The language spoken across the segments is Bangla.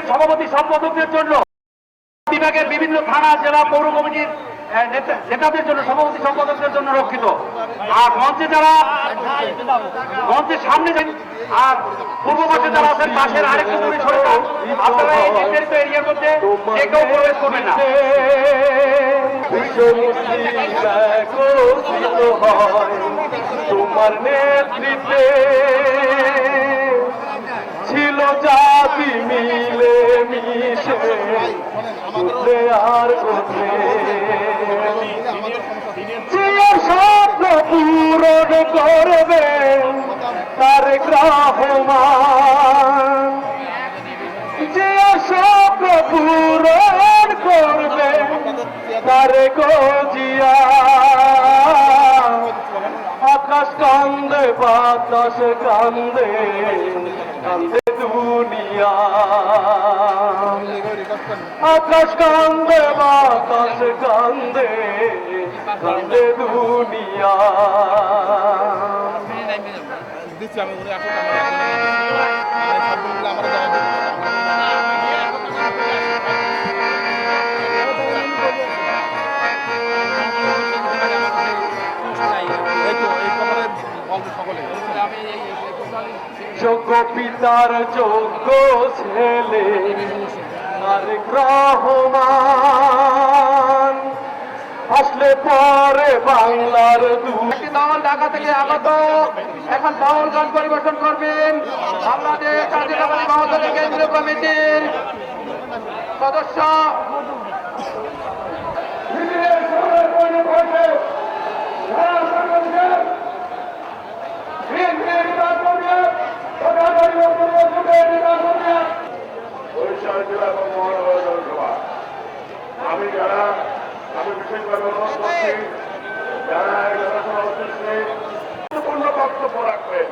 সভাপতি সম্পাদকদের জন্য, বিভাগের বিভিন্ন থানা জেলা পৌর কমিটির নেতাদের জন্য, সভাপতি সম্পাদকদের জন্য রক্ষিত। আর মঞ্চে যারা মঞ্চের সামনে আর পূর্ব পাশে যারা আছেন, পাশের আরেকটু দূরে সরে যান। আপনারা এই নির্ধারিত এরিয়ার মধ্যে যে কেউ প্রবেশ করবেন না। তোমার নেতৃত্বে ছিল জাতি মিলে মিশে আর স্বপ্ন পূরণ করবে তার রহমান, যে স্বপ্ন পূরণ করবে তার গজিয়া। আকাশ কান্দে বাতাস কান্দে কান্দে দুনিয়া, আকাশ কান্দে বাতাস কান্দে কান্দে দুনিয়া। যোগ্য পিতার যোগ্য ছেলে আর রহমান আসলে পরে বাংলার একটি দল ঢাকা থেকে আগত এখন বাউল গান পরিবেশন করবেন বাংলাদেশ জাতীয়তাবাদী মহাদলের কেন্দ্রীয় কমিটির সদস্য আমি বিশেষভাবে অনুরোধ করছি যারা গুরুত্বপূর্ণ বক্তব্য রাখবেন,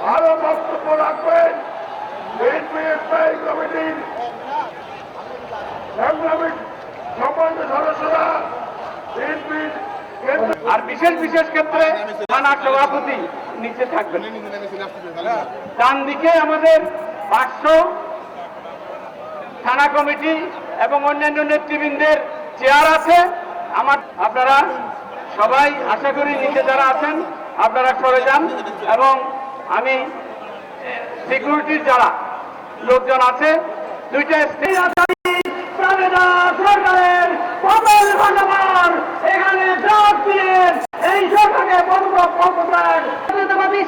ভালো বক্তব্য রাখবেন। স্থায়ী কমিটির সংগ্রামী সম্মানিত সদস্যরা, আর বিশেষ ক্ষেত্রে থানা সভাপতি নিচে থাকবেন। ডান দিকে আমাদের 500 থানা কমিটি এবং অন্যান্য নেতৃবৃন্দের চেয়ার আছে। আপনারা সবাই আশা করি নিচে যারা আছেন আপনারা সরে যান, এবং আমি সিকিউরিটির যারা লোকজন আছে দুইটা সরকারের এখানে এই সরকারকে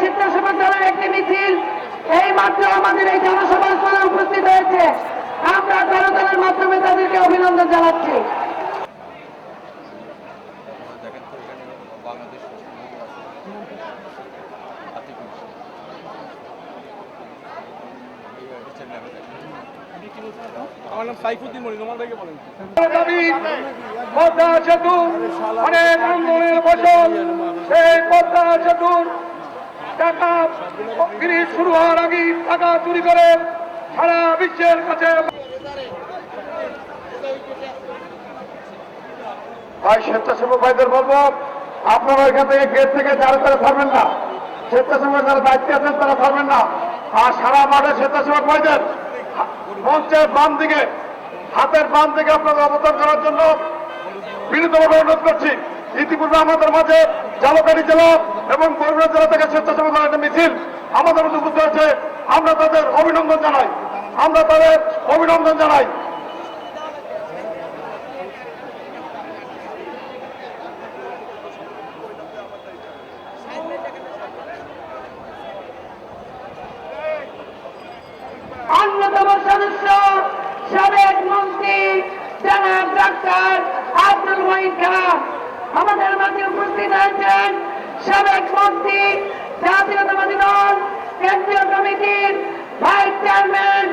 স্বেচ্ছাসেবক দলের একটি মিছিল এই মাত্র আমাদের এই জনসভাস্থলে উপস্থিত হয়েছে। আমরা জনগণের মাধ্যমে তাদেরকে অভিনন্দন জানাচ্ছি। আমার নাম সাইফুদ্দিন মনি, তোমার থেকে বলেন। পদ্মা সেতু অনেক আন্দোলনের ফসল, সেই পদ্মা সেতুর টাকা ব্রিজ শুরু হওয়ার আগে টাকা চুরি করে সারা বিশ্বের কাছে। ভাই স্বেচ্ছাসেবক ভাইদের বলবো, আপনারা এখান থেকে গেট থেকে যারা তারা ছাড়বেন না। স্বেচ্ছাসেবক যারা দায়িত্বে আছেন তারা ছাড়বেন না। আর সারা মাঠে স্বেচ্ছাসেবক ভাইদের মঞ্চের বাম দিকে, হাতের বাম দিকে আপনাদের অবতরণ করার জন্য বিনীতভাবে অনুরোধ করছি। ইতিপূর্বে আমাদের মাঝে ঝালকাঠি জেলা এবং বরগুনা জেলা থেকে স্বেচ্ছাসেবক একটা মিছিল আমাদের মধ্যে উপস্থিত হয়েছে। আমরা তাদের অভিনন্দন জানাই, আমরা তাদের অভিনন্দন জানাই। অন্যতম সদস্য সাবেক মন্ত্রী জনাব ডাক্তার আব্দুল ওয়াহিদ খান আমাদের মাঝে উপস্থিত হয়েছেন। সাবেক মন্ত্রী জাতীয়তাবাদী দল কেন্দ্রীয় কমিটির ভাইস চেয়ারম্যান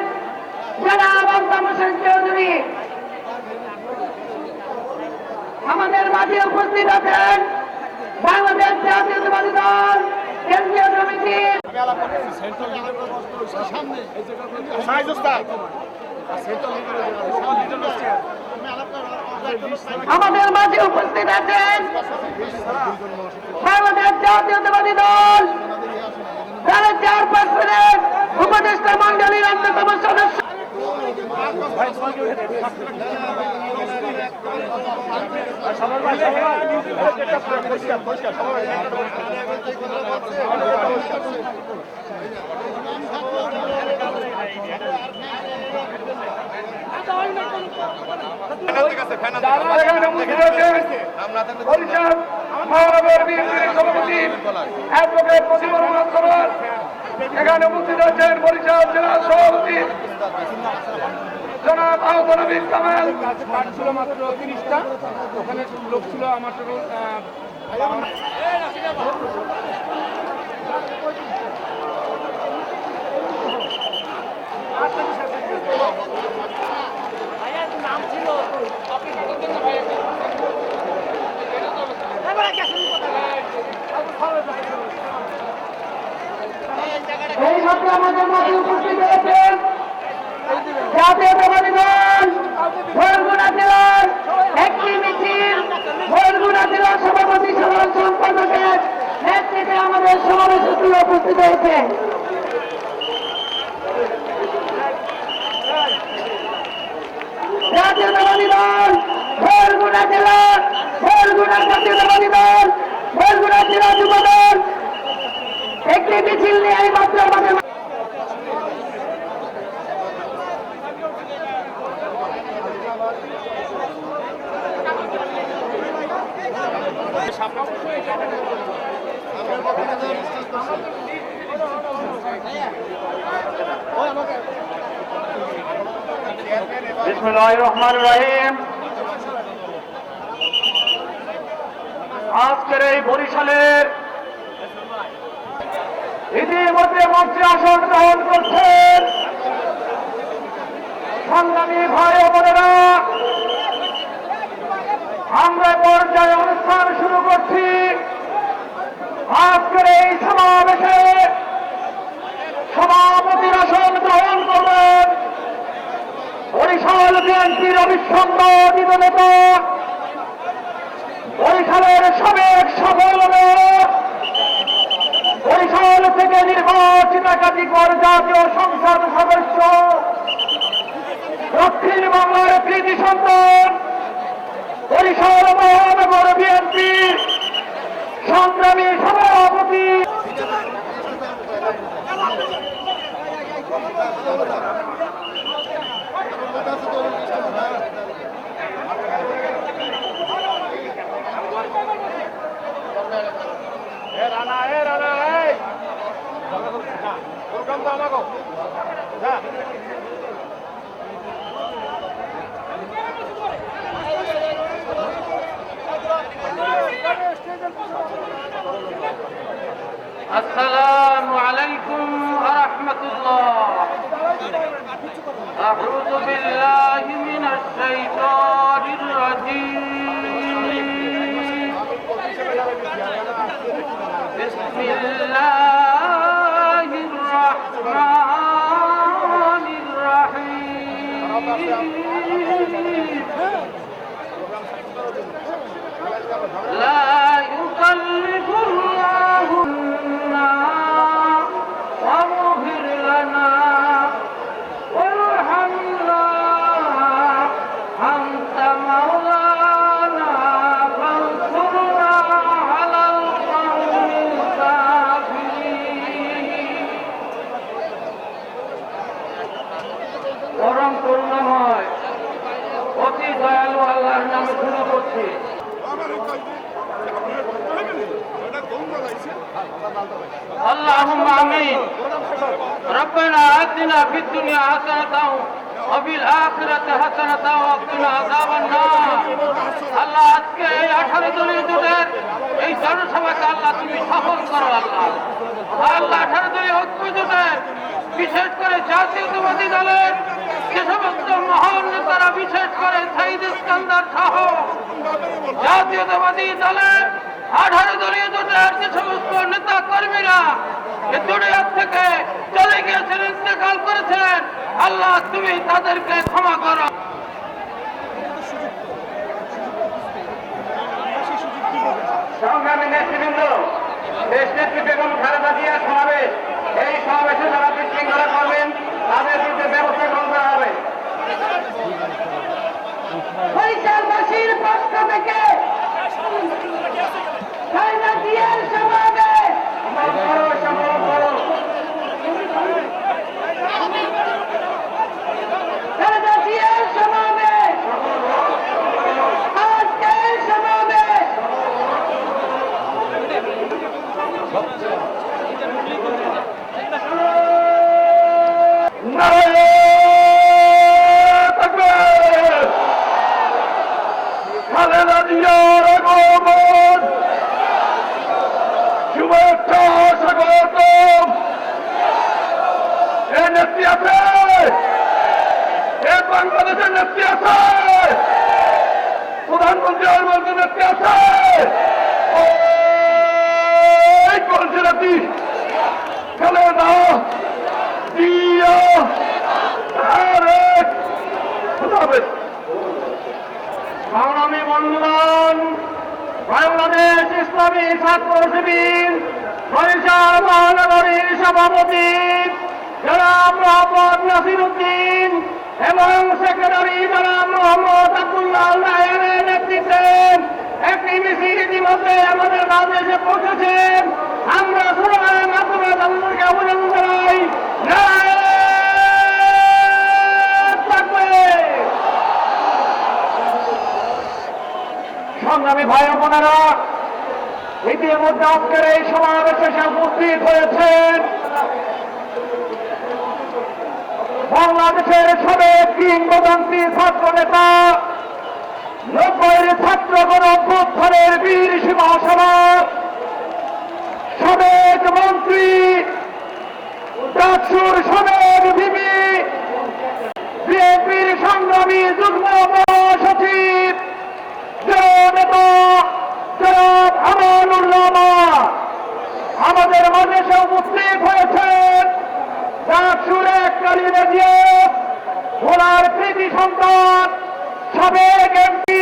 জনাব আব্দুল হোসেন চৌধুরী আমাদের মাঝে উপস্থিত আছেন। বাংলাদেশ জাতীয়তাবাদী দল কেন্দ্রীয় কমিটির আমাদের মাঝে উপস্থিত আছেন বাংলাদেশ জাতীয়তাবাদী দল তার চেয়ারপারসনের উপদেষ্টা মন্ডলীর অন্যতম সদস্য এখানে উপস্থিত আছেন বরিশাল মহানগর বিএনপির সভাপতি অ্যাডভোকেট মজিবুর রহমান সরোয়ার। এখানে উপস্থিত আছেন বরিশাল জেলা সভাপতি জনাব আহসান হাবিব কামাল। কার্ড ছিল মাত্র 30টা, ওখানে লোক ছিল আমার টোটাল এই সাথে আমাদের মাঝে উপস্থিত হয়েছেন জাতীয়তাবাদী দল বরগুনা জেলার একটি মিছিল বরগুনা জেলার সভাপতি সাধারণ সম্পাদকের নেতৃত্বে আমাদের সমাবেশে উপস্থিত হয়েছেন। জাতীয়তাবাদী দল বরগুনা জেলার বরগুনা জাতীয়তাবাদী দল বরগুনা জেলা যুব দল একটি মিছিল নিয়ে এই মাত্র আমাদের বিসমিল্লাহির রহমানির রহিম। আজকের এই বরিশালের ইতিমধ্যে মঞ্চে আসন গ্রহণ করছেন সংগ্রামী ভাই ও বোনেরা। আমরা পর্যায়ে অনুষ্ঠান শুরু করছি। আজকের এই সমাবেশে সভাপতির আসন গ্রহণ করবেন বরিশাল বিএনপির অবিচ্ছন্ন নেতা, বরিশালের সাবেক সফল বরিশাল থেকে নির্বাচিত একাধিকবার জাতীয় সংসদ সদস্য, দক্ষিণ বাংলার কৃতি সন্তান, বরিশাল মহানগর বিএনপির সংগ্রামী সভাপতি আসসালামু আলাইকুম ওয়া রাহমাতুল্লাহ। আউযু বিল্লাহি মিনাশ শাইতানির রাজীম। বিসমিল্লাহির রাহমানির রাহিম। লা ইউকাল্লিফুল্লাহু واغفر لنا وارحمنا أنت مولانا فانصرنا على القوم الكافرين। পরম করুণাময় অতি দয়ালু আল্লাহর নামে শুরু করছি। اللهم آمين. ربنا آتنا في الدنيا حسنة وفي الآخرة حسنة وقنا عذاب النار. আল্লাহ আজকে এই 18 দলীয় জোটের এই জনসভাকে আল্লাহ তুমি সফল করো আল্লাহ। আল্লাহ 18 দলীয় ঐক্য জোটের বিশেষ করে জাতীয়তাবাদী দলের যে সমস্ত মহান নেতারা, বিশেষ করে শহীদ ইস্কান্দার সহ জাতীয়তাবাদী দলের 18 দলীয় জোটের যে সমস্ত নেতা কর্মীরা এ দুনিয়া থেকে চলে গিয়েছেন, ইন্তেকাল করেছেন, আল্লাহ তুমি তাদেরকে ক্ষমা করো। সংগ্রামী নেতৃবৃন্দ, দেশ নেত্রী বেগম খালেদা জিয়ার সমাবেশ, এই সমাবেশে যারা বিশৃঙ্খলা করবেন তাদের বিরুদ্ধে ব্যবস্থা গ্রহণ করা হবে। পক্ষ থেকে খালেদা জিয়ার সমাবেশ খালেদা জিয়ার সমাবেশ আজকের সমাবেশ খালেদা জিয়ার আগমন শুভেচ্ছা স্বাগতম। এ নেত্রী আছে, এ বাংলাদেশের নেত্রী আছে, প্রধানমন্ত্রী মন্ত্রী নেত্রী আছে, এই করেছে নেত্রী খালেদা জিয়া। সংগ্রামী বন্ধুগণ, বাংলাদেশ ইসলামী ছাত্র শিবির বরিশাল মহানগরীর সভাপতি জনাব মোহাম্মদ নাসির উদ্দিন এবং সেক্রেটারি জনাব মোহাম্মদ আব্দুল্লাহ রায়ের নেতৃত্বে একটি মিছিল ইতিমধ্যে আমাদের মাঝে এসে পৌঁছেছেন। আমরা স্লোগানের মাধ্যমে তাদেরকে অভিনন্দন জানাই। সংগ্রামী ভাই বোনেরা, ইতিমধ্যে আজকের এই সমাবেশে উপস্থিত হয়েছেন বাংলাদেশের সাবেক কিংবদন্তি ছাত্র নেতা, 90-এর ছাত্র গণঅভ্যুত্থানের বীর মহাসভার সাবেক মন্ত্রী, ডাকসুর সাবেক ভিপি, বিএনপির সংগ্রামী যুগ্ম মহাসচিব নেতা জনাব আমানুর রহমান আমাদের মাঝে এসে উপস্থিত হয়েছেন। ডাকসুর এক কালীনে দিয়ে ভোলার কৃতি সন্তান সাবেক এমপি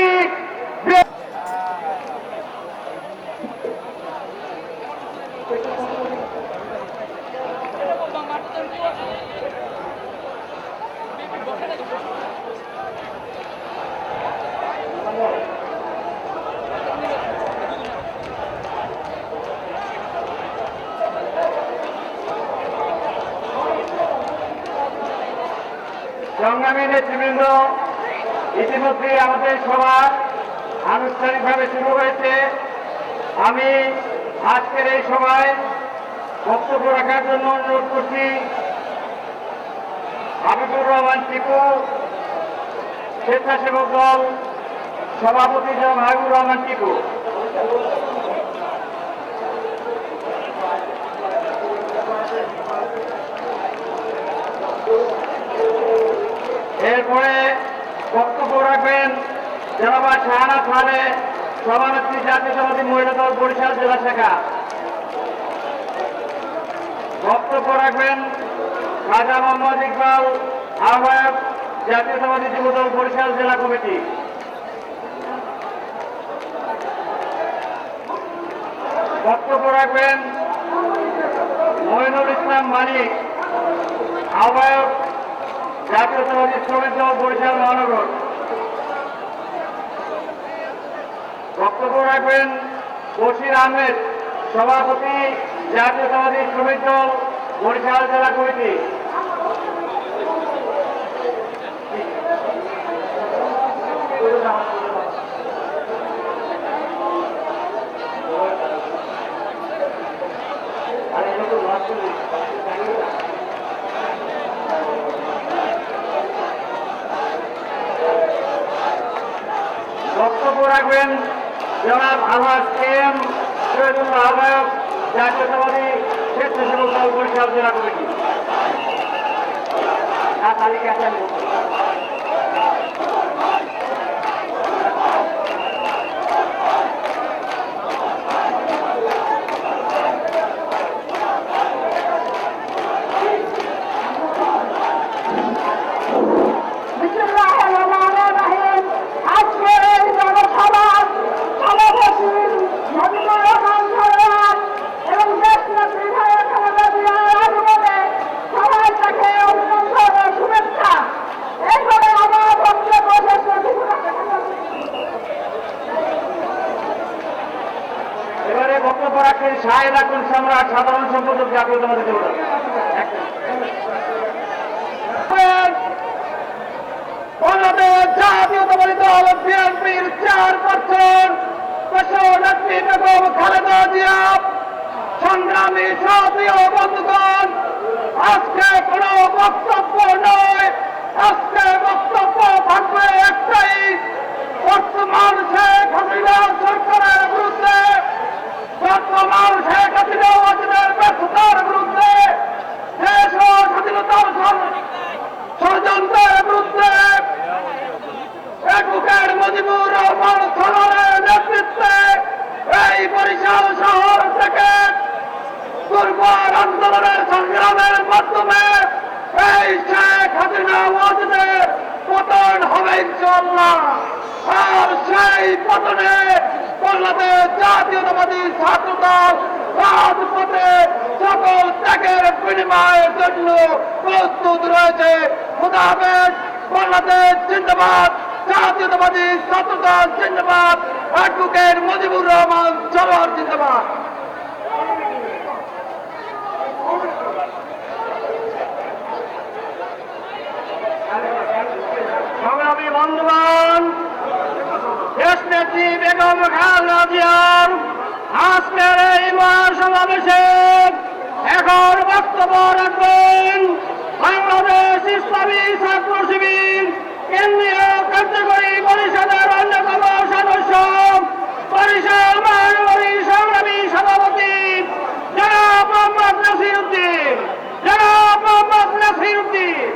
সংগ্রামী নেতৃবৃন্দ, ইতিমধ্যে আমাদের সভা আনুষ্ঠানিকভাবে শুরু হয়েছে। আমি আজকের এই সভায় বক্তব্য রাখার জন্য অনুরোধ করছি হাবিবুর রহমান টিপু, স্বেচ্ছাসেবক দল সভাপতি জনাব হাবিবুর রহমান টিপু। এরপরে বক্তব্য রাখবেন জনাব শাহানা খানে, সভানেত্রী জাতীয়তাবাদী মহিলা দল বরিশাল জেলা শাখা। বক্তব্য রাখবেন খাজা মোহাম্মদ ইকবাল, আহ্বায়ক জাতীয়তাবাদী যুবদল বরিশাল জেলা কমিটি। বক্তব্য রাখবেন মঈনুল ইসলাম মানিক, আহ্বায়ক জাতীয়তাবাদী শ্রমিক দল বরিশাল মহানগর। বক্তব্য রাখবেন বশির আহমেদ, সভাপতি জাতীয়তাবাদী শ্রমিক দল বরিশাল জেলা কমিটি। বক্তব্য রাখবেন জনাব আলহাজ এম শহীদুল্লাহ, আহ্বায়ক জাতীয়তাবাদী স্বেচ্ছাসেবক দল বরিশাল জেলা কমিটি। এবং বক্তব্য রাখেন শাহেদ আকুন সম্রাট, সাধারণ সম্পাদক, জাতীয়তাবাদী দল। বাংলাদেশ জাতীয়তাবাদী দল বিএনপির চেয়ারপারসন দেশনেত্রী বেগম খালেদা জিয়া। সংগ্রামী সাথীয় বন্ধুগণ, আজকে কোনো বক্তব্য নয়, আজকে বক্তব্য থাকবে একটাই, বর্তমান শেখ হাসিনা সরকারের বিরুদ্ধে, বর্তমান শেখ হাসিনা ওয়াজিদের ব্যর্থতার বিরুদ্ধে, দেশ ও স্বাধীনতার ষড়যন্ত্রের বিরুদ্ধে অ্যাডভোকেট মুজিবুর রহমান খানের নেতৃত্বে এই বরিশাল শহর থেকে দুর্বার আন্দোলনের সংগ্রামের মাধ্যমে এই শেখ হাসিনা ওয়াজিদের পতন হবে ইনশাআল্লাহ। আর সেই পতনে বাংলাদেশ জাতীয়তাবাদী ছাত্রদল রাজপথে সকল ত্যাগের বিনিময়ের জন্য প্রস্তুত রয়েছে। খোদা হাফেজ। বাংলাদেশ জিন্দাবাদ, জাতীয়তাবাদী ছাত্রদল জিন্দাবাদ, অ্যাডভোকেট মুজিবুর রহমান সরোয়ার জিন্দাবাদ। সংগ্রামী বন্ধুগণ, দেশনেত্রী বেগম খালেদা জিয়ার আজকের এই মহাসমাবেশে এখন বক্তব্য রাখবেন বাংলাদেশ ইসলামী ছাত্র শিবির কেন্দ্রীয় কার্যকরী পরিষদের অন্যতম সদস্য, বরিশাল মহানগরী সংগ্রামী সভাপতি জনাব মোহাম্মদ নাসির উদ্দিন। জনাব মোহাম্মদ নাসির উদ্দিন।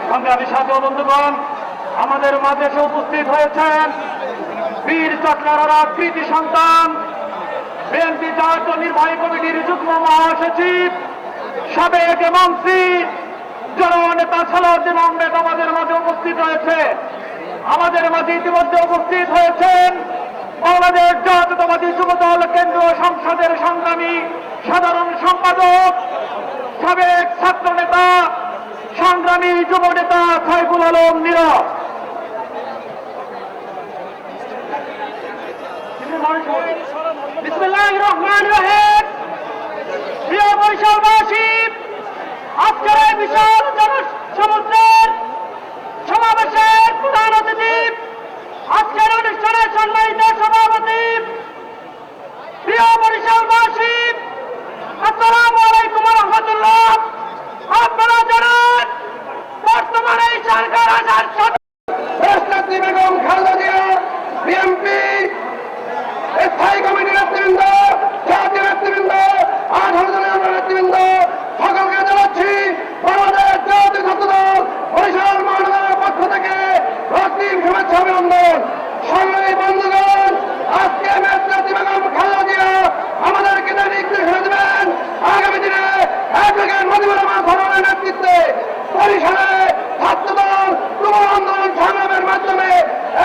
সংগ্রামী সাথী বন্ধুগণ, আমাদের মাঝে এসে উপস্থিত হয়েছেন বীর চট্টলার কৃতি সন্তান, বিএনপি জাতীয় নির্বাহী কমিটির যুগ্ম মহাসচিব, সাবেক মন্ত্রী, জননেতা সালাউদ্দিন আহমেদ আমাদের মাঝে উপস্থিত হয়েছে। আমাদের মাঝে ইতিমধ্যে উপস্থিত হয়েছেন বাংলাদেশ জাতীয়তাবাদী যুবদল কেন্দ্রীয় সংসদের সংগ্রামী সাধারণ সম্পাদক, সাবেক ছাত্র নেতা, সংগ্রামী যুব নেতা সাইফুল আলম নীরব। বিসমিল্লাহির রহমানির রহিম। প্রিয় বরিশালবাসী, আজকের এই বিশাল জনসমুদ্রের সমাবেশের প্রধান অতিথি, আজকের অনুষ্ঠানের সম্মানিত সভাপতি, প্রিয় বরিশালবাসী, আসসালামু আলাইকুম ওয়া রাহমাতুল্লাহ। আপনারা জানেন বর্তমানে এই সরকার আসার দেশনেত্রী বেগম খালেদা জিয়া, বিএনপি স্থায়ী কমিটির নেতৃবৃন্দ, জাতীয় নেতৃবৃন্দ, 18 জনের নেতৃবৃন্দ, সকলকে জানাচ্ছি বাংলাদেশ জাতীয় ছাত্রদল বরিশাল মহানগরের পক্ষ থেকে রক্তিম শুভেচ্ছা অভিনন্দন। সংগ্রামী বন্ধুগণ, আজকে নেত্রী বেগম খালেদা জিয়া আমাদেরকে নির্দেশনা দেবেন আগামী দিনে অ্যাডভোকেট মুজিবুর রহমান খানের নেতৃত্বে বরিশালে ছাত্রদল তুমুল আন্দোলন সংগ্রামের মাধ্যমে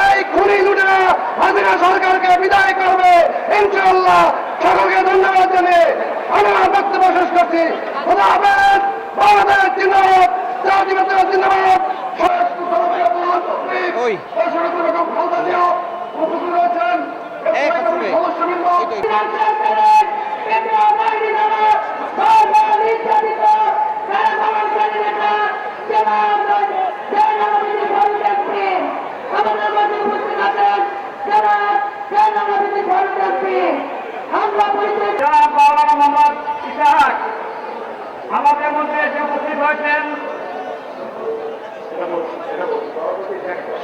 এই খুনি লুটেরা হাসিনা সরকারকে বিদায় করবে ইনশাআল্লাহ। সকলকে ধন্যবাদ জানিয়ে আমি আমার বক্তব্য শেষ করছি। খোদা হাফেজ। বাংলাদেশ জিন্দাবাদ, জাতীয়তাবাদী জিন্দাবাদ। বেগম খালেদা জিয়া উপস্থিত রয়েছেন সদস্যবৃন্দ। জনাব মাওলানা মোহাম্মদ ইসহাক আমাদের মধ্যে এসে উপস্থিত হয়েছেন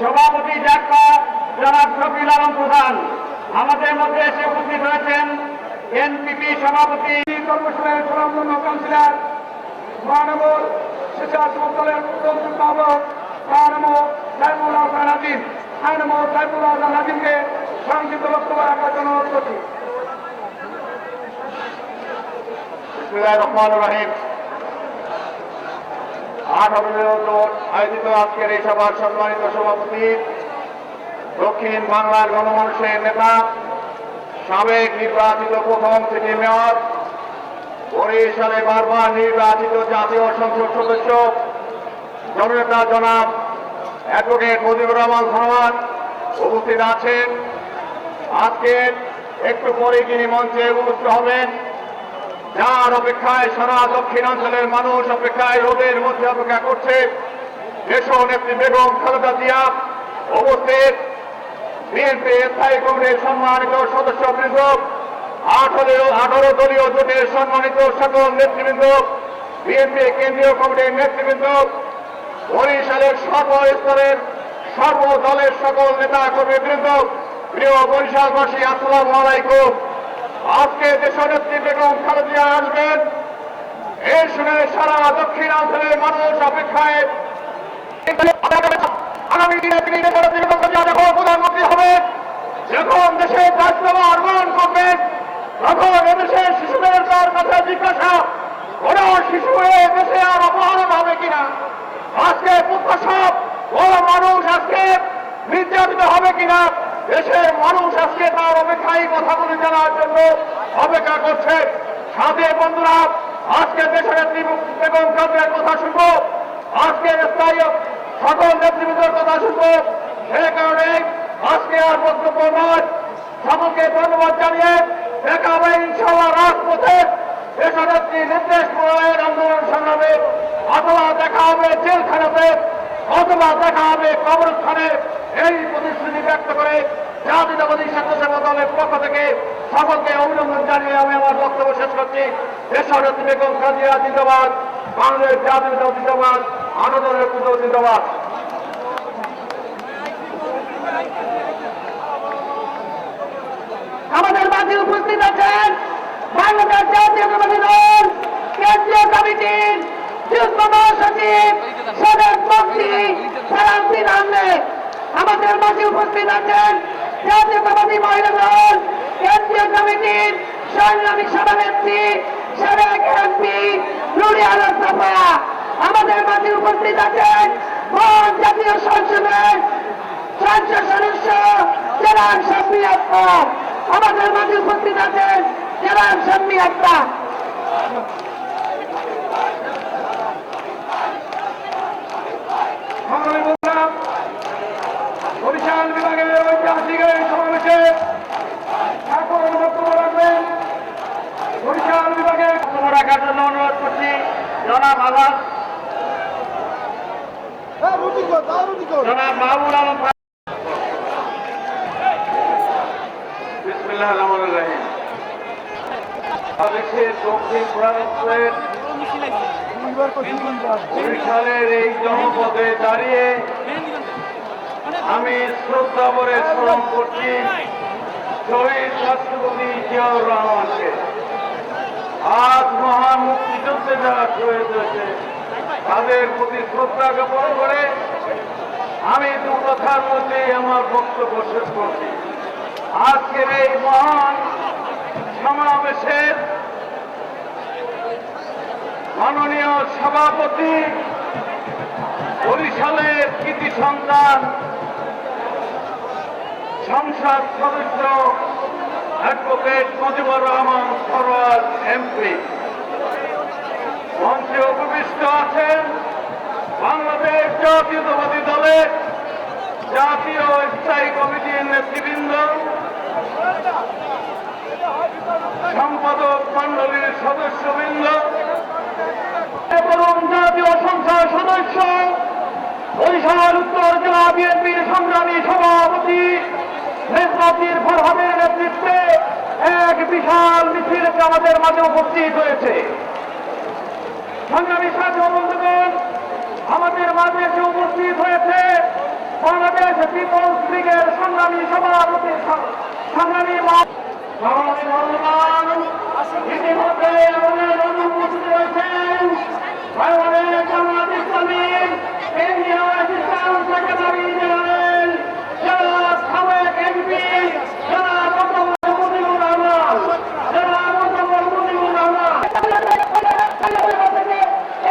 সভাপতি জাক্কা জনাব শফিউল আলম প্রধান। আমাদের মধ্যে এসে উপস্থিত হয়েছেন এনপিপি সভাপতি কর্মশালার সুনামধন্য কাউন্সিলর মহানগর স্বেচ্ছাসেবক দলের সম্পাদক মহানগর সাইফুল হাসান আজিম, মহানগর সাইফুল হাসান আজিমকে সংক্ষিপ্ত বক্তব্য রাখার জন্য অনুরোধ করছি। বিসমিল্লাহির রহমানির রহিম। 18 আয়োজিত আজকের এই সভার সম্মানিত সভাপতি, দক্ষিণ বাংলার গণমানুষের নেতা, সাবেক নির্বাচিত প্রথম সিটি মেয়র, বরিশালে বারবার নির্বাচিত জাতীয় সংসদ সদস্য জননেতা জনাব অ্যাডভোকেট মুজিবুর রহমান সরোয়ার উপস্থিত আছেন। আজকের একটু পরে তিনি মঞ্চে উপস্থিত হবেন, যার অপেক্ষায় সারা দক্ষিণাঞ্চলের মানুষ অপেক্ষায় রোদের মধ্যে অপেক্ষা করছে। দেশ নেত্রী বেগম খালেদা জিয়া উপস্থিত, বিএনপি স্থায়ী কমিটির সম্মানিত সদস্যবৃন্দ, 18 দলীয় জোটের সম্মানিত সকল নেতৃবৃন্দ, বিএনপি কেন্দ্রীয় কমিটির নেতৃবৃন্দ, বরিশালের সর্বস্তরের সর্বদলের সকল নেতা কর্মীবৃন্দ, প্রিয় বরিশালবাসী, আসসালামু আলাইকুম। আজকে দেশনেত্রী বেগম খালেদা জিয়া আসবেন, এই শুনে সারা দক্ষিণাঞ্চলের মানুষ অপেক্ষায়। আগামী দিনে তিনি দেশনেত্রী বেগম খালেদা জিয়া যখন প্রধানমন্ত্রী হবেন, যখন দেশের দায়িত্বভার গ্রহণ করবেন, তখন এদেশের শিশুদের তার কাছে জিজ্ঞাসা, কোন শিশু হয়ে দেশে আর অপহরণ হবে কিনা, আজকে প্রত্যাশা কোন মানুষ আজকে নির্যাতিত হবে কিনা, দেশের মানুষ আজকে তার অপেক্ষায় কথাগুলি জানার জন্য অপেক্ষা করছে। সাথে বন্ধুরা, আজকে দেশের নেত্রী বেগম খালেদা জিয়ার কথা শুনবো, আজকের স্থায়ী সকল নেতৃবৃন্দের কথা শুনবো। সে কারণে আজকে আর বক্তব্য নয়, সকলকে ধন্যবাদ জানিয়ে দেখা হবে ইনশাআল্লাহ রাজপথে দেশনেত্রী নির্দেশ প্রণয়নের আন্দোলন সংগ্রামে, অথবা দেখা হবে জেলখানাতে, অথবা দেখা হবে কবরস্থানে। এই প্রতিশ্রুতি ব্যক্ত করে জাতীয়তাবাদী স্বেচ্ছাসেবক দলের পক্ষ থেকে সকলকে অভিনন্দন জানিয়ে আমি আমার বক্তব্য শেষ করছি। দেশনেত্রী বেগম খালেদা জিয়া জিন্দাবাদ, বাংলাদেশ জাতীয়তাবাদী জিন্দাবাদ, আনন্দের পুজো জিন্দাবাদ। আমাদের মাঝে উপস্থিত আছেন বাংলাদেশ জাতীয়তাবাদী দল কেন্দ্রীয় কমিটির যুগ্ম মহাসচিব সাবেক মন্ত্রী সালাউদ্দিন আহমেদ। আমাদের মাঝে উপস্থিত আছেন জাতীয়তাবাদী মহিলা দল কেন্দ্রীয় কমিটির সংগ্রামী সভানেত্রী সাবেক এমপি নুরি আলম সাফা। আমাদের মাঝে উপস্থিত আছেন মহান জাতীয় সংসদের সংসদ সদস্য জনাব শাম্মী আক্তার। আমাদের মাঝে উপস্থিত আছেন জনাব শাম্মী আক্তার। বরিশাল বিভাগের ঐতিহাসিক এই সমাবেশে এখন বক্তব্য রাখবেন বরিশাল বিভাগের বক্তব্য রাখার জন্য অনুরোধ করছি জনাব আলাদ জনাব মাহবুব আলম। বিসমিল্লাহির রহমানির রহিম। বাংলাদেশের দক্ষিণ পূর্বাঞ্চলের বরিশালের এই জনপদে দাঁড়িয়ে আমি শ্রদ্ধা ভরে স্মরণ করছি শহীদ রাষ্ট্রপতি জিয়াউর রহমানকে। আজ মহান মুক্তিযুদ্ধে যারা শহীদ হয়েছে তাদের প্রতি শ্রদ্ধা জ্ঞাপন করে আমি দু কথার মধ্যে আমার বক্তব্য শেষ করছি। আজকের এই মহান সমাবেশের মাননীয় সভাপতি, বরিশালের কৃতি সন্তান, সংসদ সদস্য অ্যাডভোকেট মুজিবুর রহমান সরোয়ার এমপি, মঞ্চে উপবিষ্ট আছেন বাংলাদেশ জাতীয়তাবাদী দলের জাতীয় স্থায়ী কমিটির নেতৃবৃন্দ, সম্পাদক মন্ডলীর সদস্যবৃন্দ এবং জাতীয় সংসদ সদস্য, বরিশাল উত্তর জেলা বিএনপির সংগ্রামী সভাপতি নেতাজির ফরহাদের নেতৃত্বে এক বিশাল মিছিল আমাদের মাঝে উপস্থিত হয়েছে। সংগ্রামী সাথী বন্ধুগণ, আমাদের মাঝে এসে উপস্থিত হয়েছে বাংলাদেশ পিপলস লীগের সংগ্রামী সভাপতি সংগ্রামী ইতিমধ্যে আমাদের অনুপস্থিত রয়েছেন বাংলাদেশ জামায়াত ইসলামী কেন্দ্রীয় অ্যাসিস্ট্যান্ট সেক্রেটারি জেনারেল জনাব সাবেক এমপি জনাব মুজিবুর রহমান, জনাব মুজিবুর রহমান।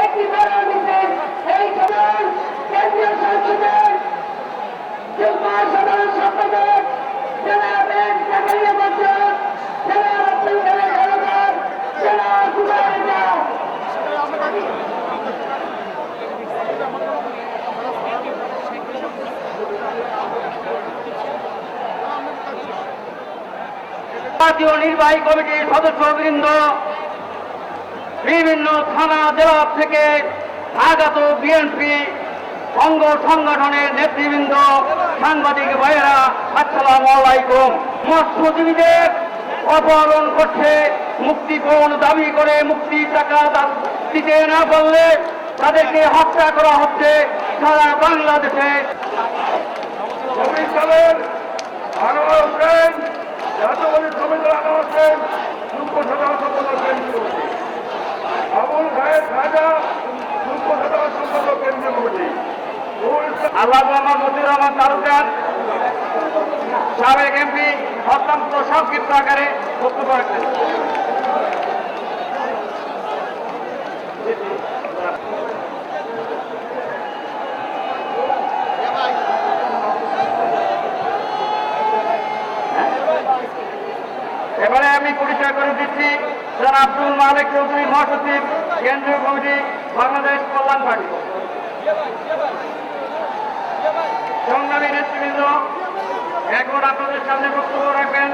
একটি মেলা মিছিল এই সময় কেন্দ্রীয় সংসদের যুগ্ম সাধারণ সম্পাদক জনাব এম জাকারিয়া বচ্চন, জনাব আব্দুল কাদের হায়দার, জনাব জুবায়ের মিয়া। জাতীয় নির্বাহী কমিটির সদস্যবৃন্দ, বিভিন্ন থানা জেলা থেকে আগত বিএনপি অঙ্গ সংগঠনের নেতৃবৃন্দ, সাংবাদিক ভাইয়েরা, আসসালামু আলাইকুম। মৎস্যজীবীদের অপহরণ করছে, মুক্তিপণ দাবি করে মুক্তির টাকা দিতে না পারলে তাদেরকে হত্যা করা হচ্ছে সারা বাংলাদেশে। শ্রমিকদলের আনোয়ার হোসেন, জাতীয়বাদী শ্রমিকদল আনোয়ার হোসেন, যুগ্ম সাধারণ সম্পাদক কেন্দ্রীয় কমিটি। আবুল খায়ের খাজা, যুগ্ম সাধারণ সম্পাদক কেন্দ্রীয় কমিটি। আল্লাহ মোহাম্মদ মতিউর রহমান তালুকদার, সাবেক এমপি, অত্যন্ত সংক্ষিপ্ত আকারে বক্তব্য রাখছেন। এবারে আমি পরিচয় করে দিচ্ছি স্যার আব্দুল মালিক চৌধুরী, মহাসচিব, কেন্দ্রীয় কমিটি, বাংলাদেশ কল্যাণ পার্টি। সংগ্রামী নেতৃবৃন্দ, এখন আপনাদের সামনে বক্তব্য রাখবেন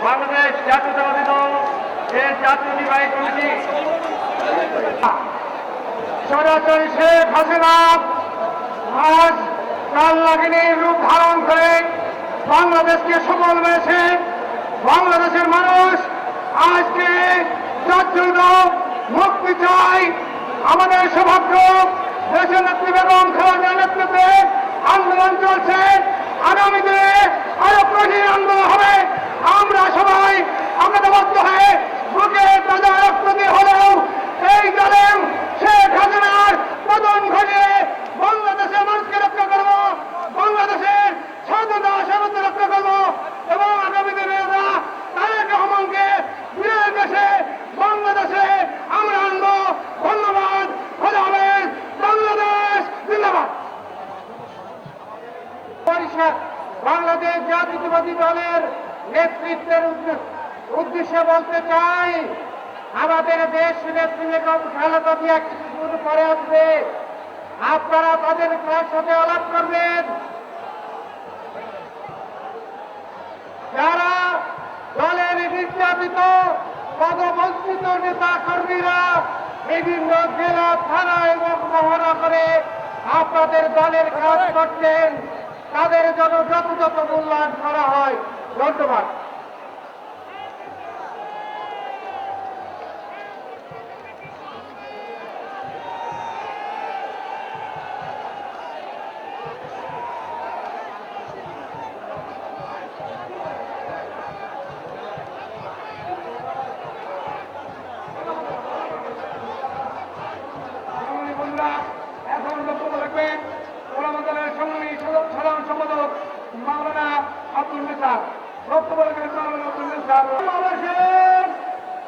বাংলাদেশ জাতীয়তাবাদী দল এর জাতীয় নির্বাহী কমিটি। সরাসরি শেখ হাসিনা আজ কাল লাগিনীর রূপ ধারণ করে বাংলাদেশকে সফল হয়েছে। বাংলাদেশের মানুষ আজকে জাতীয় মুক্তি চাই। আমাদের সৌভাগ্য দেশের নেত্রী বেগম খালেদা নেতৃত্বে আন্দোলন চলছে। আগামী দিনে আরো কঠিন আন্দোলন হবে। আমরা সবাই ঐক্যবদ্ধ হয়ে বুকে তাজা রক্ত দিয়ে হলেও এই জালেম শেখ হাসিনার পতন ঘটিয়ে বাংলাদেশের মানুষকে রক্ষা করবো, বাংলাদেশের স্বাধীনতা সর্বত্র রক্ষা করবো এবং আগামী দিনে তারেক রহমানকে বিজয়ের দেশে বাংলাদেশে আমরা আনবো। ধন্যবাদ। খোদা হাফেজ। বাংলাদেশ জিন্দাবাদ। পরিষদ বাংলাদেশ জাতীয়তাবাদী দলের নেতৃত্বের উদ্দেশ্যে বলতে চাই, আমাদের দেশ নেত্রী বেগম খালেদা জিয়া কিছুদিন পরে আসবে। আপনারা তাদের সাথে আলাপ করবেন। যারা দলের নির্যাতিত পদবঞ্চিত নেতা কর্মীরা বিভিন্ন জেলা, থানা এবং মহানগরে আপনাদের দলের কাজ করছেন, তাদের জন্য যথাযথ মূল্যায়ন করা হয়। ধন্যবাদ। এখন বক্তব্য রাখবেন ওলামা দলের সংগ্রামী সাধারণ সম্পাদক মাওলানা আব্দুল নিসার। বক্তব্য রাখবেন মাওলানা আব্দুল নিসার।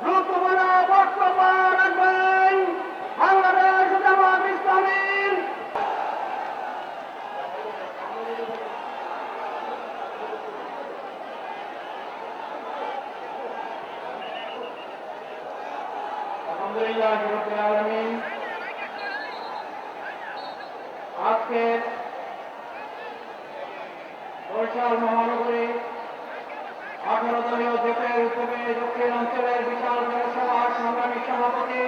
গুরুত্বপূর্ণ বক্তব্য রাখবেন বাংলাদেশ জামাত ইসলামীর আলহামদুলিল্লাহ রাব্বিল আলামিন। আজকে বরিশাল মহানগরে 18 দলীয় জোটের উদ্যোগে দক্ষিণ অঞ্চলের বিশাল জনসভার সংগ্রামী সভাপতি,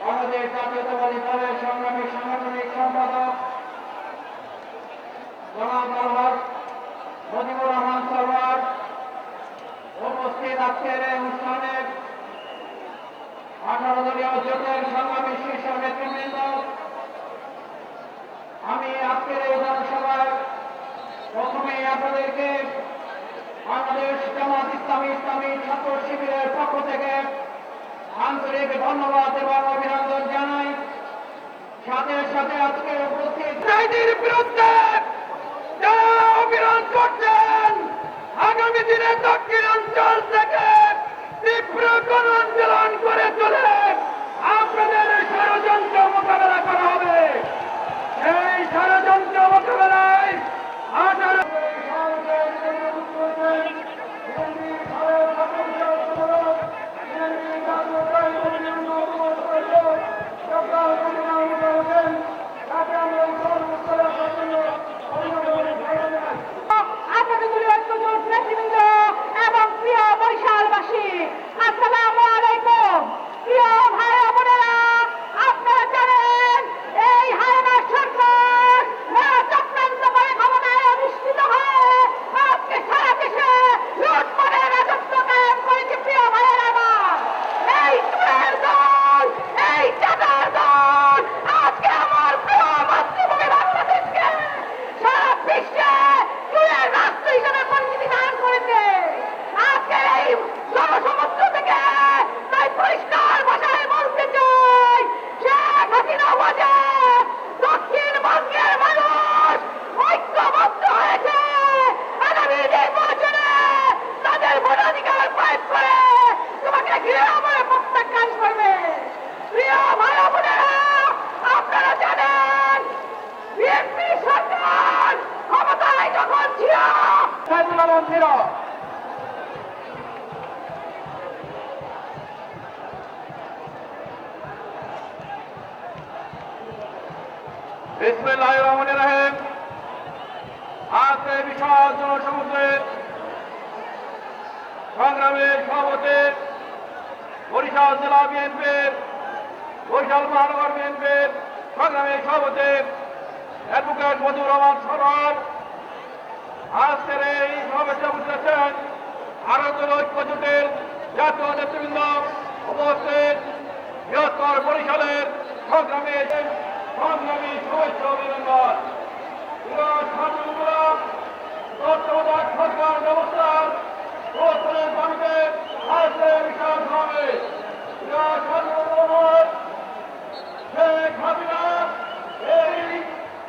বাংলাদেশ জাতীয়তাবাদী দলের সংগ্রামী সাংগঠনিক সম্পাদক জনাব আলহাজ মজিবুর রহমান সরওয়ার উপস্থিত আজকের এই অনুষ্ঠানে 18 দলীয় জোটের সংগ্রামী শীর্ষ নেতৃবৃন্দ, আমি আজকের এই জনসভায় প্রথমেই আপনাদেরকে বাংলাদেশ জামাত ইসলামী ছাত্র শিবিরের পক্ষ থেকে আন্তরিক ধন্যবাদ এবং অভিনন্দন জানাই। সাথে সাথে আজকে উপস্থিত বিরুদ্ধে যারা অভিযান করছেন, আগামী দিনে দক্ষিণাঞ্চল থেকে তীব্র গণ আন্দোলন করে চলে আপনাদের ষড়যন্ত্র মোকাবেলা করা হবে। এই ষড়যন্ত্র মোকাবেলায় 18 তাকে আমরা বিসমিল্লাহির রহমানির রহিম। আজকে বিশাল জনসমুদ্রের সংগ্রামের সভাপতি বরিশাল জেলা বিএনপির, বরিশাল মহানগর বিএনপির সংগ্রামের সভাপতি অ্যাডভোকেট মজিবুর রহমান সরকার আজকের এই সমাবেশে বসেছেন। ভারতের ঐক্য জোটের জাতীয় নেতৃবৃন্দ উপস্থিত, বৃহত্তর বরিশালের সংগ্রামী শুভেচ্ছা অভিনন্দন। তত্ত্বাবধায়ক সরকার ব্যবস্থার প্রবর্তনের দাবিতে আজকে বিশাল সমাবেশ। শেখ হাসিনা এই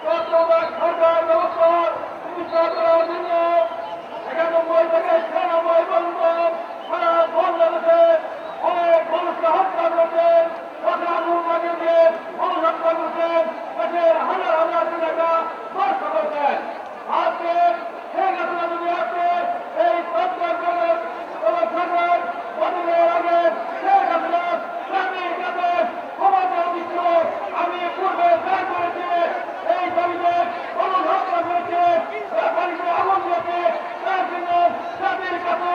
তত্ত্বাবধায়ক সরকার ব্যবস্থার প্রতিষ্ঠা করার জন্য ৯১ থেকে ৯৬ পর্যন্ত সারা বাংলাদেশে অনেক মানুষকে হত্যা করেছেন, অনুসন্ধান করছেন, দেশের হাজার হাজার টাকা নষ্ট করছেন। আজকে শেখ হাসিনা যদি আজকে এই সরকার বদলের আগে শেখ হাসিনা জাতির কাছে ক্ষমা দেওয়া দিচ্ছ। আমি পূর্বে দান করেছি এই দাবিতে অনুসন্ধান করেছে, বাড়িতে আগুন দিয়েছে, তার জন্য জাতির কাছে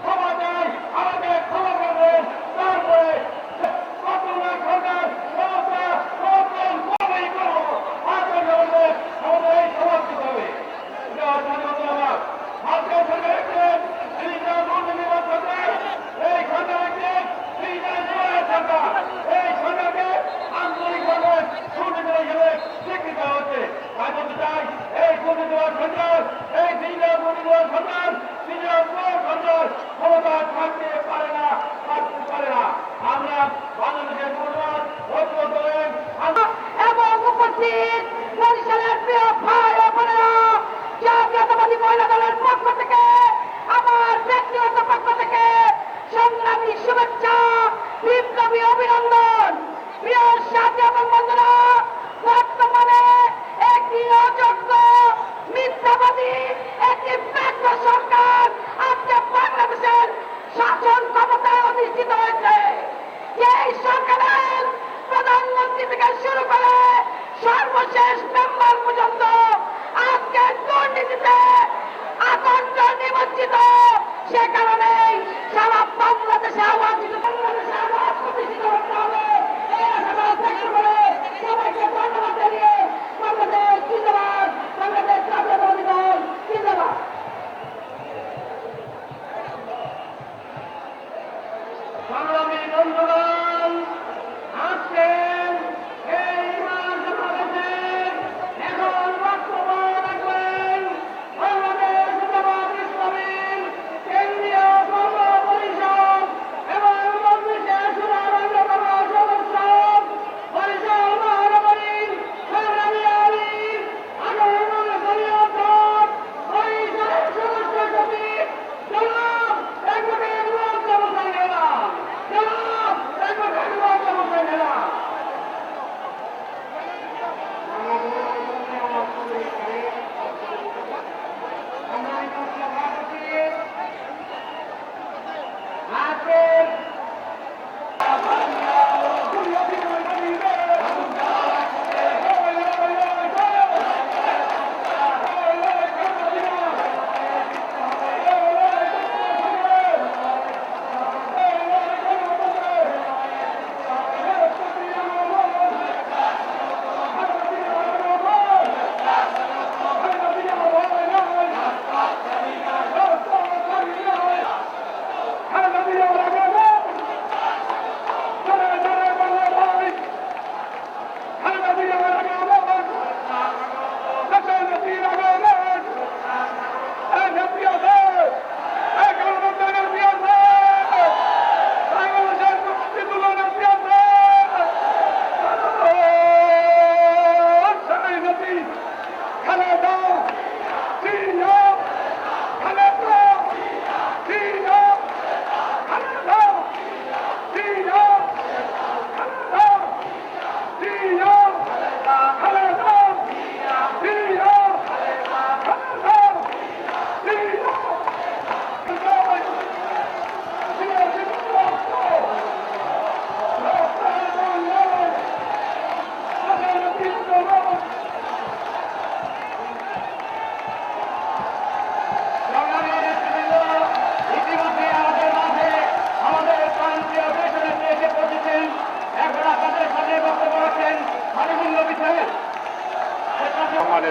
ক্ষমা দেয়, আমাকে ক্ষমা করবে। তারপরে সরকার কবেই করবো আমাদের এই সমাজ দিতে হবে। আজকে সরকার একজন এই সরকার সরকার এই সরকারকে আন্তরিকভাবে দুর্নীতি হিসেবে স্বীকৃতি দেওয়া হচ্ছে। তাই বলতে চাই, এই দুর্নীতি সরকার, এই দিনদার দুর্নীতি সরকার, সরকার ক্ষমতা থাকতে পারে না, আমরা বাংলাদেশের পরিবার ঐক্য দলের এবং উপস্থিত বরিশালের প্রিয় ভাই ও বোনেরা, জাতীয়তাবাদী মহিলা দলের পক্ষ থেকে, আমার ব্যক্তিগত পক্ষ থেকে সংগ্রামী শুভেচ্ছা, বিপ্লবী অভিনন্দন। প্রিয় সাথী এবং বন্ধুরা, বর্তমানে একটি অযোগ্য, মিথ্যাবাদী, একটি ব্যর্থ সরকার আজকে বাংলাদেশের শাসন ক্ষমতায় অধিষ্ঠিত হয়েছে। এই সরকারের প্রধানমন্ত্রী থেকে শুরু করে সর্বশেষ মেম্বার পর্যন্ত আজকে দুর্নীতিতে আকণ্ঠ নিমজ্জিত। সে কারণেই সারা বাংলাদেশে আওয়াজ প্রতিষ্ঠিত করতে হবে। এই আশাবাদ ব্যক্ত করে সবাইকে ধন্যবাদ জানিয়ে বাংলাদেশ জিন্দাবাদ, বাংলাদেশ জাতীয়তাবাদী দল জিন্দাবাদ। সংগ্রামী বন্ধুগণ, আজকে এই সমাবেশে এখন বক্তব্য রাখবেন বাংলাদেশ জামাত ইসলামীর কেন্দ্রীয় কর্ম পরিষদ এবং মজলিসের সুরারণ্যতম সদস্য বরিশাল মহানগরীর সংগ্রামী আলীম আগমন শরীয়ত বরিশালের সদস্য সচিব জনাব অ্যাডভোকেট মুয়াজ্জম হোসেন হেলাল, জনাব অ্যাডভোকেট মুয়াজ্জম হোসেন হেলাল।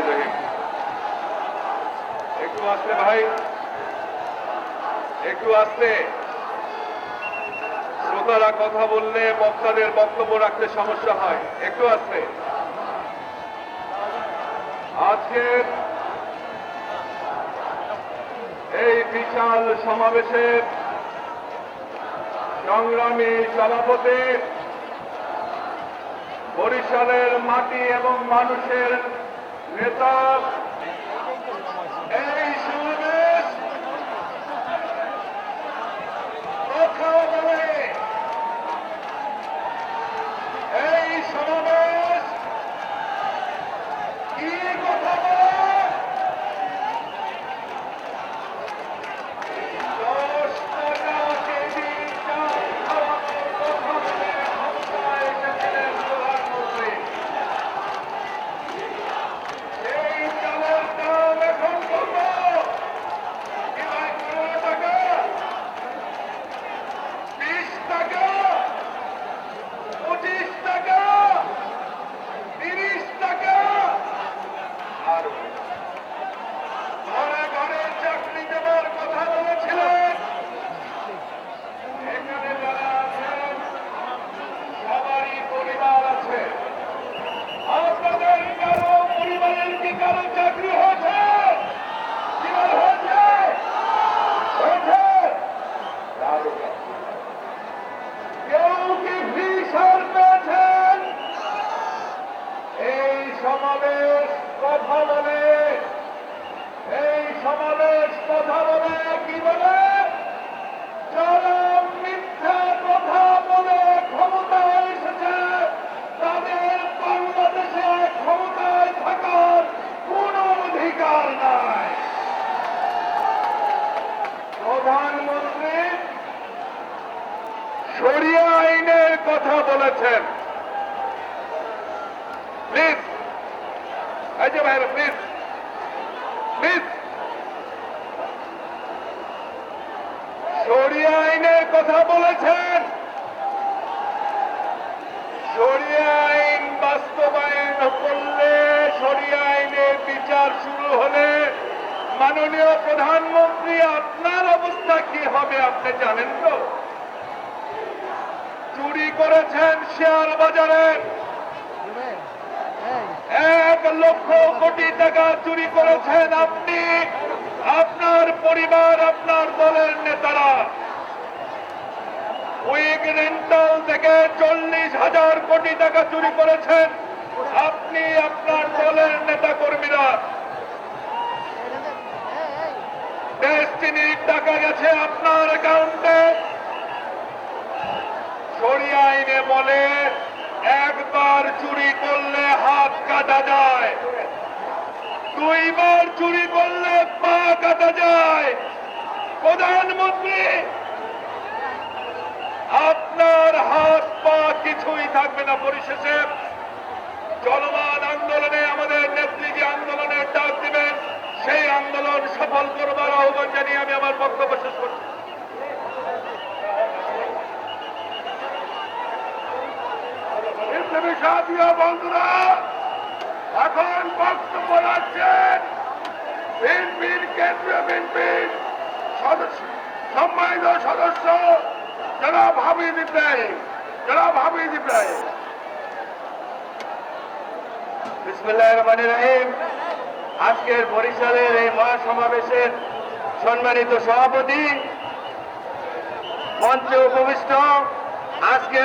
রহমানির রহিম। একটু আসতে ভাই, একটু আসতে। শ্রোতারা কথা বললে বক্তাদের বক্তব্য রাখতে সমস্যা হয়, একটু আসতে। আজকের এই বিশাল সমাবেশের সংগ্রামী সভাপতি, বরিশালের মাটি এবং মানুষের নেতা, এই সমাবেশ কথা বলে, এই সমাবেশ কি কথা বলে? 10 টাকা কেজি চাল খাওয়ানোর কথা বলে ক্ষমতায় এসেছিলেন প্রধানমন্ত্রী। এই চালের দাম এখন কত? কি ভাই, 15 টাকা, 20 টাকা, 25 টাকা, 30 টাকা। আর ঘরে ঘরে চাকরি দেওয়ার কথা বলেছিলেন। এখানে যারা আছেন সবারই পরিবার আছে। আপনাদের কারো পরিবারের কি কারো চাকরি হয়েছে? কিভাবে হয়েছে? হয়েছে? কেউ কি ভিসার পেয়েছেন? এই সমাবেশ কথা বলে, এই সমাবেশ কথা বলে কি বলে? যারা মিথ্যা কথা বলে ক্ষমতায় এসেছে তাদের বাংলাদেশে ক্ষমতায় থাকার কোন অধিকার নাই। প্রধানমন্ত্রী শরিয়া আইনের কথা বলেছেন। প্লিজ, এই যে ভাইরা, প্লিজ প্লিজ, শরিয়া আইনের কথা বলেছেন। শরিয়া আইন বাস্তবায়ন করলে, শরিয়া আইনের বিচার শুরু হলে মাননীয় প্রধানমন্ত্রী আপনার অবস্থা কি হবে আপনি জানেন তো? চুরি করেছেন শেয়ার বাজারে, 1 লক্ষ কোটি টাকা চুরি করেছেন আপনি, আপনার পরিবার, আপনার দলের নেতারা। উইক রেন্টাল থেকে 40,000 কোটি টাকা চুরি করেছেন আপনি, আপনার দলের নেতা কর্মীরা। ডেস্টিনির টাকা গেছে আপনার অ্যাকাউন্টে। শরিয়া আইনে বলে একবার চুরি করলে হাত কাটা যায়, 2 বার চুরি করলে পা কাটা যায়। প্রধানমন্ত্রী, আপনার হাত পা কিছুই থাকবে না। পরিশেষে চলমান আন্দোলনে আমাদের নেত্রী যে আন্দোলনের ডাক দিবেন, সেই আন্দোলন সফল করবার আহ্বান জানিয়ে আমি আমার বক্তব্য শেষ করছি। সাথীয় বন্ধুরা, এখন বক্তব্য রাখছেন বিএনপির কেন্দ্রীয় বিএনপির সদস্য, সম্মানিত সদস্য জনাব হাবিব ইব্রাহিম। জনাব হাবিব ইব্রাহিম। বিসমিল্লাহির রহমানির রহিম। আজকের বরিশালের এই মহাসমাবেশের সম্মানিত সভাপতি, মঞ্চে উপবিষ্ট আজকে